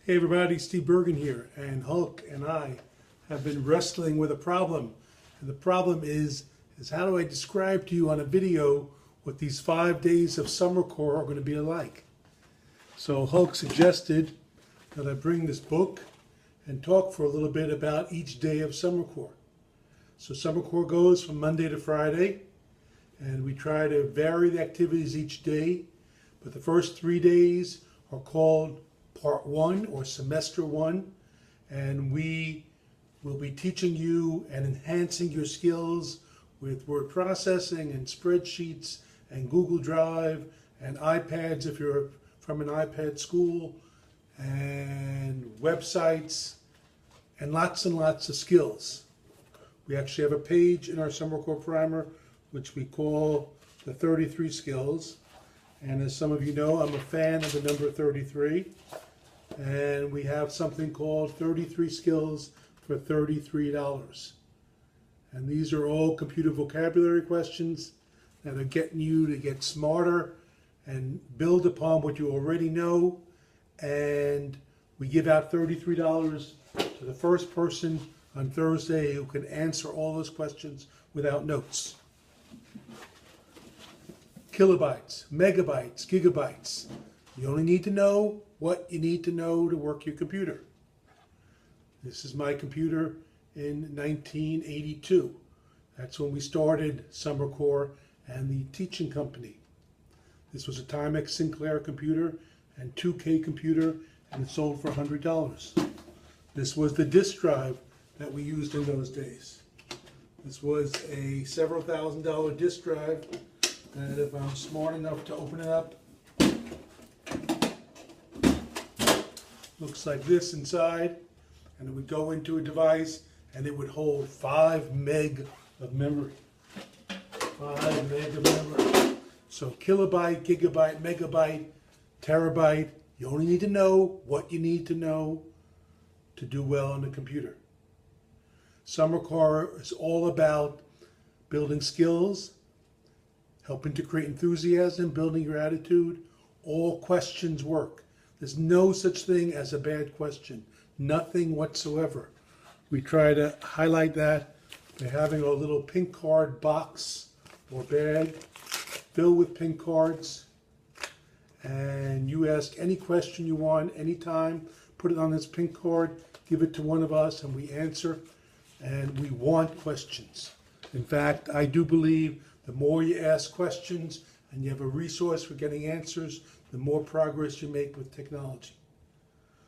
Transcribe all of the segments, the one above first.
Hey everybody, Steve Bergen here, and Hulk and I have been wrestling with a problem. And the problem is how do I describe to you on a video what these 5 days of Summercore are going to be like? So Hulk suggested that I bring this book and talk for a little bit about each day of Summercore. So Summercore goes from Monday to Friday, and we try to vary the activities each day, but the first 3 days are called Part 1 or Semester 1, and we will be teaching you and enhancing your skills with word processing and spreadsheets and Google Drive and iPads if you're from an iPad school, and websites, and lots of skills. We actually have a page in our Summercore Primer which we call the 33 skills, and as some of you know, I'm a fan of the number 33. And we have something called 33 skills for $33. And these are all computer vocabulary questions that are getting you to get smarter and build upon what you already know. And we give out $33 to the first person on Thursday who can answer all those questions without notes. Kilobytes, megabytes, gigabytes. You only need to know what you need to know to work your computer. This is my computer in 1982. That's when we started Summercore and the teaching company. This was a Timex Sinclair computer and 2K computer, and it sold for $100. This was the disk drive that we used in those days. This was a several $1,000 disk drive that, if I'm smart enough to open it up, looks like this inside, and it would go into a device and it would hold 5 meg of memory. 5 meg of memory. So kilobyte, gigabyte, megabyte, terabyte. You only need to know what you need to know to do well on the computer. Summercore is all about building skills, helping to create enthusiasm, building your attitude. All questions work. There's no such thing as a bad question. Nothing whatsoever. We try to highlight that by having a little pink card box or bag filled with pink cards. And you ask any question you want anytime, put it on this pink card, give it to one of us, and we answer. And we want questions. In fact, I do believe the more you ask questions and you have a resource for getting answers, the more progress you make with technology.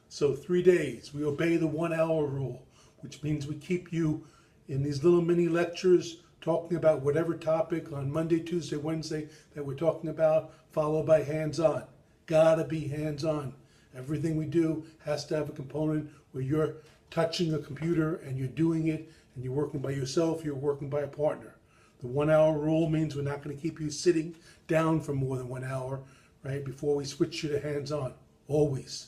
So 3 days, we obey the 1 hour rule, which means we keep you in these little mini lectures talking about whatever topic on Monday, Tuesday, Wednesday that we're talking about, followed by hands-on. Gotta be hands-on. Everything we do has to have a component where you're touching a computer and you're doing it, and you're working by yourself, you're working by a partner. The 1 hour rule means we're not going to keep you sitting down for more than 1 hour, right, before we switch you to hands-on. Always.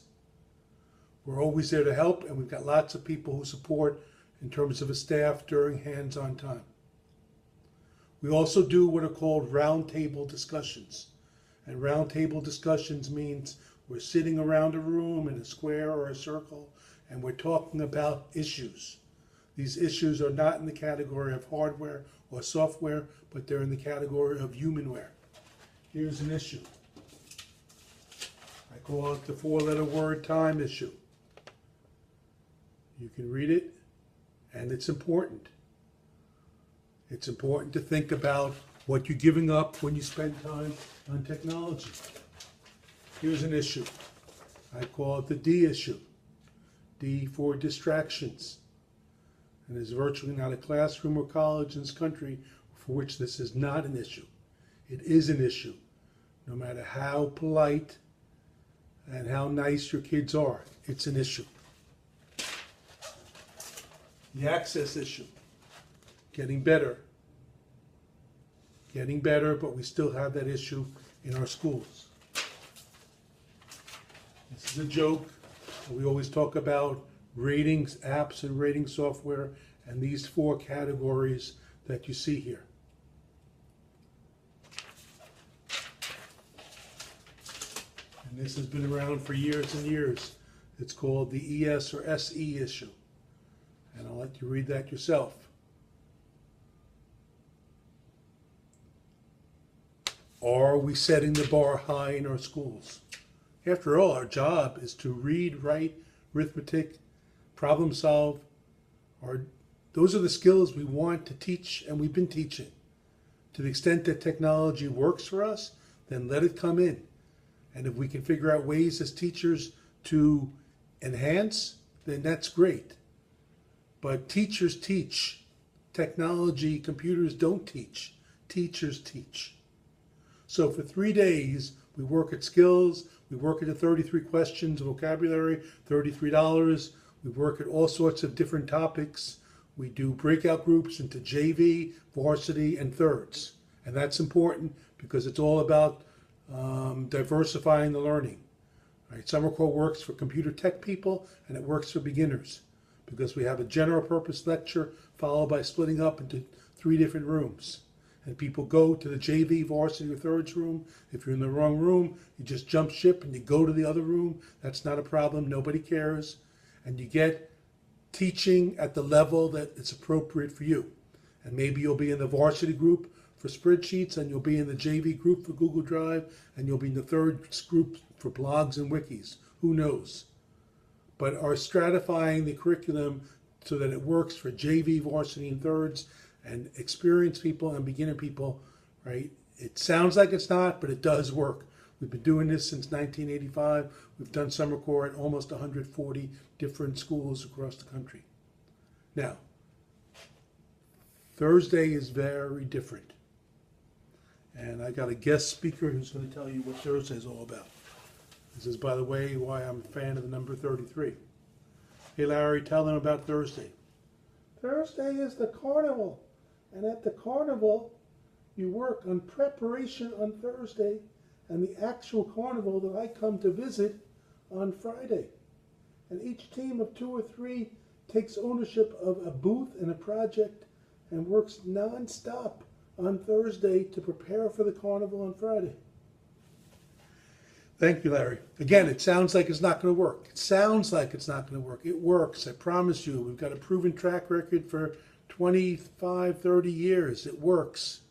We're always there to help, and we've got lots of people who support in terms of a staff during hands-on time. We also do what are called roundtable discussions. And roundtable discussions means we're sitting around a room in a square or a circle, and we're talking about issues. These issues are not in the category of hardware or software, but they're in the category of humanware. Here's an issue. I call it the 4-letter word time issue. You can read it, and it's important. It's important to think about what you're giving up when you spend time on technology. Here's an issue. I call it the D issue. D for distractions. And there's virtually not a classroom or college in this country for which this is not an issue. It is an issue, no matter how polite and how nice your kids are. It's an issue. The access issue. Getting better. Getting better, but we still have that issue in our schools. This is a joke. We always talk about ratings, apps, and rating software, and these 4 categories that you see here. And this has been around for years and years. It's called the ES or SE issue. And I'll let you read that yourself. Are we setting the bar high in our schools? After all, our job is to read, write, arithmetic, problem solve. Those are the skills we want to teach, and we've been teaching. To the extent that technology works for us, then let it come in. And if we can figure out ways as teachers to enhance, then that's great. But teachers teach. Technology, computers don't teach. Teachers teach. So for 3 days, we work at skills, we work at the 33 questions, vocabulary, $33. We work at all sorts of different topics. We do breakout groups into JV, varsity, and thirds. And that's important because it's all about diversifying the learning. Right? Summercore works for computer tech people, and it works for beginners because we have a general purpose lecture followed by splitting up into 3 different rooms. And people go to the JV, varsity, or thirds room. If you're in the wrong room, you just jump ship and you go to the other room. That's not a problem. Nobody cares. And you get teaching at the level that it's appropriate for you. And maybe you'll be in the varsity group for spreadsheets, and you'll be in the JV group for Google Drive, and you'll be in the thirds group for blogs and wikis. Who knows? But are stratifying the curriculum so that it works for JV, varsity, and thirds, and experienced people and beginner people, right? It sounds like it's not, but it does work. We've been doing this since 1985. We've done Summercore at almost 140 different schools across the country. Now, Thursday is very different. And I got a guest speaker who's going to tell you what Thursday is all about. This is, by the way, why I'm a fan of the number 33. Hey, Larry, tell them about Thursday. Thursday is the carnival. And at the carnival, you work on preparation on Thursday and the actual carnival that I come to visit on Friday. And each team of 2 or 3 takes ownership of a booth and a project and works non-stop on Thursday to prepare for the carnival on Friday. Thank you, Larry. Again, it sounds like it's not going to work. It sounds like it's not going to work. It works, I promise you. We've got a proven track record for 25, 30 years. It works.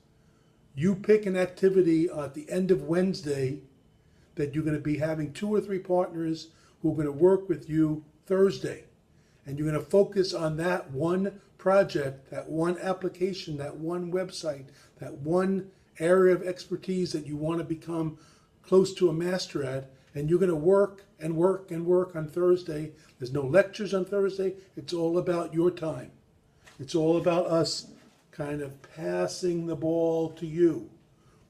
You pick an activity at the end of Wednesday that you're going to be having 2 or 3 partners who are going to work with you Thursday. And you're going to focus on that one project, that one application, that one website, that one area of expertise that you want to become close to a master at, and you're going to work and work and work on Thursday. There's no lectures on Thursday. It's all about your time. It's all about us kind of passing the ball to you.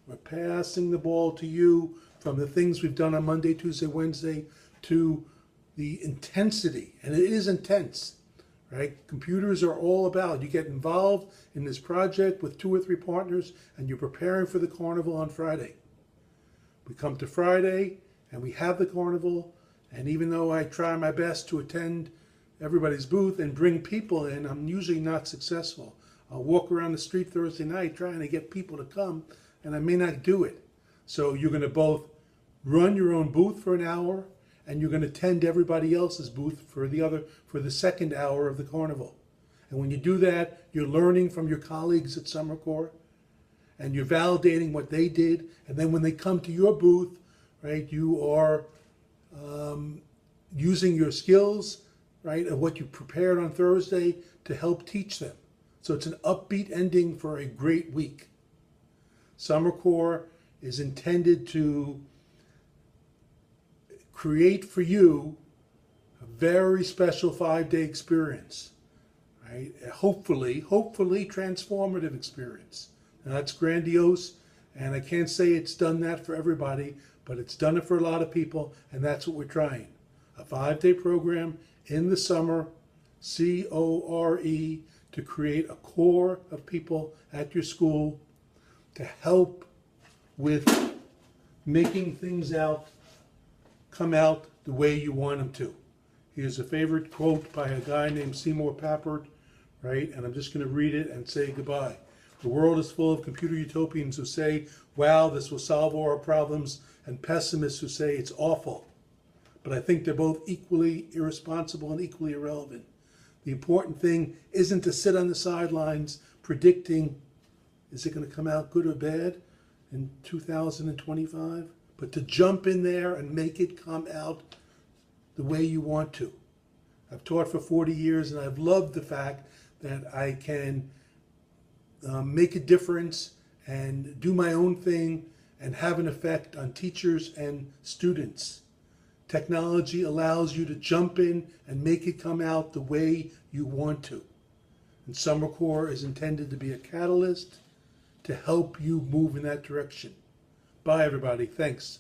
We're passing the ball to you from the things we've done on Monday, Tuesday, Wednesday to the intensity. And it is intense, right? Computers are all about, you get involved in this project with 2 or 3 partners and you're preparing for the carnival on Friday. We come to Friday and we have the carnival, and even though I try my best to attend everybody's booth and bring people in, I'm usually not successful. I'll walk around the street Thursday night trying to get people to come, and I may not do it. So you're going to both run your own booth for an hour, and you're going to attend everybody else's booth for the second hour of the carnival. And when you do that, you're learning from your colleagues at Summercore, and you're validating what they did. And then when they come to your booth, right, you are using your skills, right, of what you prepared on Thursday to help teach them. So it's an upbeat ending for a great week. Summercore is intended to create for you a very special 5-day experience, right? Hopefully transformative experience. Now that's grandiose, and I can't say it's done that for everybody, but it's done it for a lot of people, and that's what we're trying. A 5-day program in the summer, CORE, to create a core of people at your school to help with making things come out the way you want them to. Here's a favorite quote by a guy named Seymour Papert, right? And I'm just going to read it and say goodbye. The world is full of computer utopians who say, wow, this will solve all our problems, and pessimists who say it's awful. but I think they're both equally irresponsible and equally irrelevant. The important thing isn't to sit on the sidelines predicting, is it going to come out good or bad in 2025? But to jump in there and make it come out the way you want to. I've taught for 40 years and I've loved the fact that I can make a difference and do my own thing and have an effect on teachers and students. Technology allows you to jump in and make it come out the way you want to. And Summercore is intended to be a catalyst to help you move in that direction. Bye, everybody. Thanks.